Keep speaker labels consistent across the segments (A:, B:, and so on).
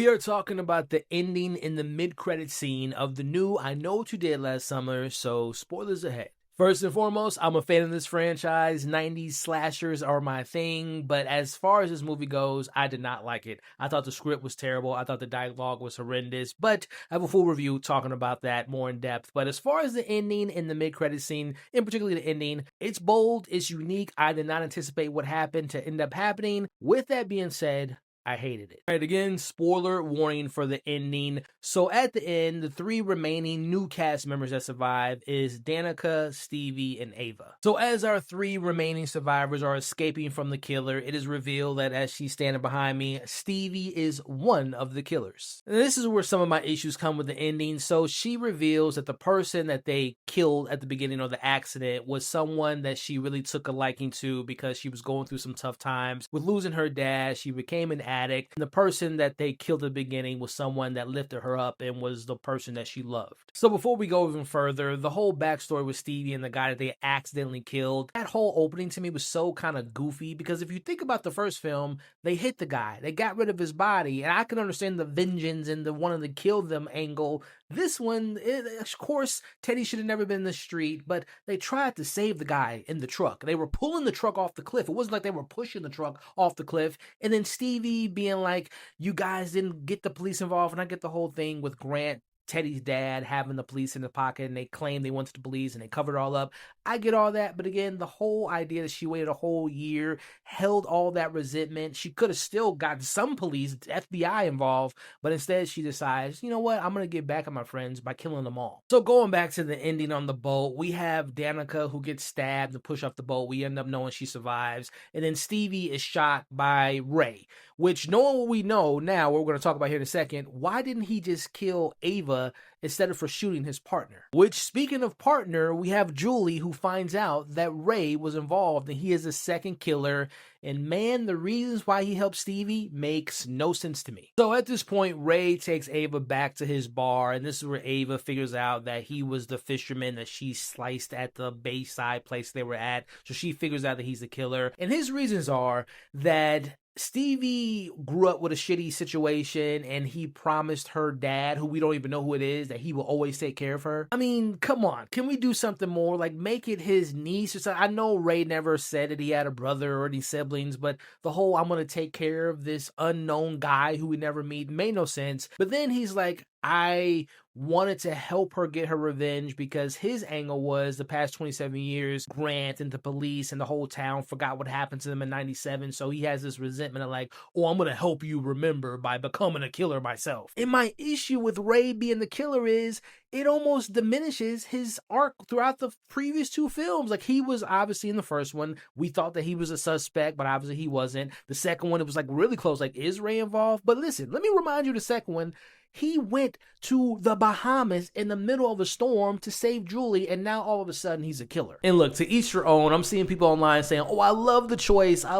A: We are talking about the ending in the mid-credit scene of the new I Know What You Did Last Summer, so spoilers ahead. First and foremost, I'm a fan of this franchise. 90s slashers are my thing, but as far as this movie goes, I did not like it. I thought the script was terrible. I thought the dialogue was horrendous, but I have a full review talking about that more in depth. But as far as the ending and the mid-credit scene, in particular the ending, it's bold, it's unique. I did not anticipate what happened to end up happening. With that being said, I hated it. All right, again, spoiler warning for the ending. So at the end, the three remaining new cast members that survive is Danica, Stevie, and Ava. So as our three remaining survivors are escaping from the killer, it is revealed that as she's standing behind me, Stevie is one of the killers. And this is where some of my issues come with the ending. So she reveals that the person that they killed at the beginning of the accident was someone that she really took a liking to because she was going through some tough times. With losing her dad, she became an addict. And the person that they killed at the beginning was someone that lifted her up and was the person that she loved. So before we go even further, the whole backstory with Stevie and the guy that they accidentally killed, that whole opening to me was so kind of goofy because if you think about the first film, they hit the guy, they got rid of his body, and I can understand the vengeance and the wanting to kill them angle. This one, of course, Teddy should have never been in the street, but they tried to save the guy in the truck. They were pulling the truck off the cliff. It wasn't like they were pushing the truck off the cliff. And then Stevie being like, you guys didn't get the police involved. And I get the whole thing with Grant, Teddy's dad, having the police in the pocket, and they claimed they went to the police and they covered it all up. I get all that, but again, the whole idea that she waited a whole year, held all that resentment, she could have still got some police, FBI involved, but instead she decides, you know what, I'm going to get back at my friends by killing them all. So going back to the ending on the boat, we have Danica who gets stabbed and pushed off the boat. We end up knowing she survives, and then Stevie is shot by Ray, which knowing what we know now, what we're going to talk about here in a second, why didn't he just kill Ava instead of for shooting his partner? Which, speaking of partner, we have Julie who finds out that Ray was involved and he is the second killer. And man, the reasons why he helped Stevie makes no sense to me. So at this point, Ray takes Ava back to his bar, and this is where Ava figures out that he was the fisherman that she sliced at the Bayside place they were at. So she figures out that he's the killer. And his reasons are that Stevie grew up with a shitty situation and he promised her dad, who we don't even know who it is, that he will always take care of her. I mean, come on. Can we do something more? Like, make it his niece or something. I know Ray never said that he had a brother or any siblings, but the whole I'm going to take care of this unknown guy who we never meet made no sense. But then he's like, I wanted to help her get her revenge because his angle was the past 27 years, Grant and the police and the whole town forgot what happened to them in 97. So he has this resentment of like, oh, I'm going to help you remember by becoming a killer myself. And my issue with Ray being the killer is it almost diminishes his arc throughout the previous two films. Like, he was obviously in the first one. We thought that he was a suspect, but obviously he wasn't. The second one, it was like really close. Like, is Ray involved? But listen, let me remind you the second one. He went to the Bahamas in the middle of a storm to save Julie, and now all of a sudden he's a killer. And look, to each your own. I'm seeing people online saying, oh, I love the choice. I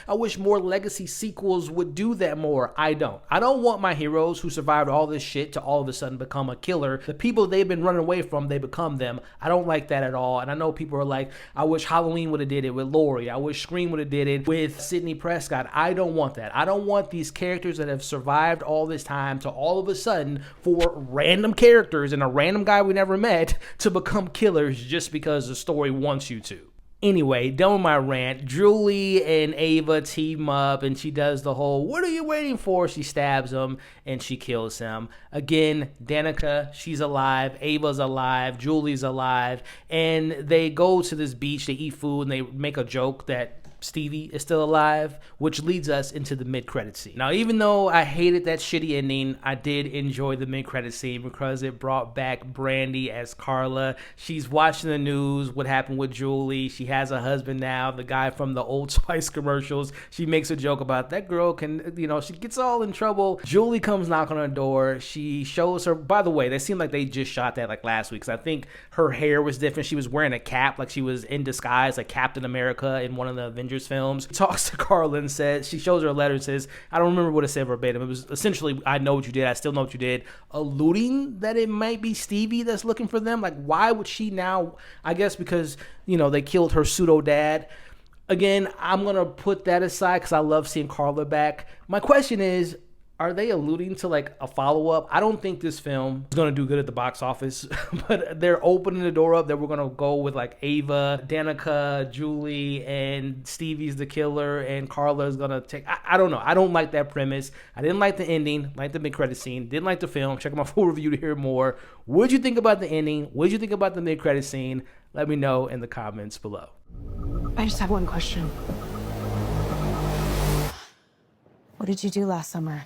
A: wish more legacy sequels would do that more. I don't want my heroes who survived all this shit to all of a sudden become a killer. The people they've been running away from, they become them. I don't like that at all. And I know people are like, I wish Halloween would have did it with Laurie. I wish Scream would have did it with Sidney Prescott. I don't want that. I don't want these characters that have survived all this time to all of a sudden for random characters and a random guy we never met to become killers just because the story wants you to. Anyway, done with my rant. Julie and Ava team up and she does the whole, what are you waiting for? She stabs him and she kills him. Again, Danica, she's alive. Ava's alive. Julie's alive. And they go to this beach, they eat food, and they make a joke that Stevie is still alive, which leads us into the mid-credit scene. Now, even though I hated that shitty ending, I did enjoy the mid-credit scene because it brought back Brandy as Carla. She's watching the news, what happened with Julie. She has a husband now, the guy from the Old Spice commercials. She makes a joke about that girl can, she gets all in trouble. Julie comes knocking on her door. She shows her, by the way, they seemed like they just shot that like last week, because I think her hair was different. She was wearing a cap, like she was in disguise, like Captain America in one of the Avengers films. She talks to Carla and says, she shows her a letter and says, I don't remember what it said verbatim. It was essentially, I know what you did. I still know what you did. Alluding that it might be Stevie that's looking for them. Like, why would she now? I guess because, they killed her pseudo dad. Again, I'm going to put that aside because I love seeing Carla back. My question is, Are they alluding to like a follow-up? I don't think this film is going to do good at the box office, but they're opening the door up that we're going to go with like Ava, Danica, Julie, and Stevie's the killer, and Carla's going to take... I don't know. I don't like that premise. I didn't like the ending, like the mid-credit scene. Didn't like the film. Check out my full review to hear more. What did you think about the ending? What did you think about the mid-credit scene? Let me know in the comments below.
B: I just have one question. What did you do last summer?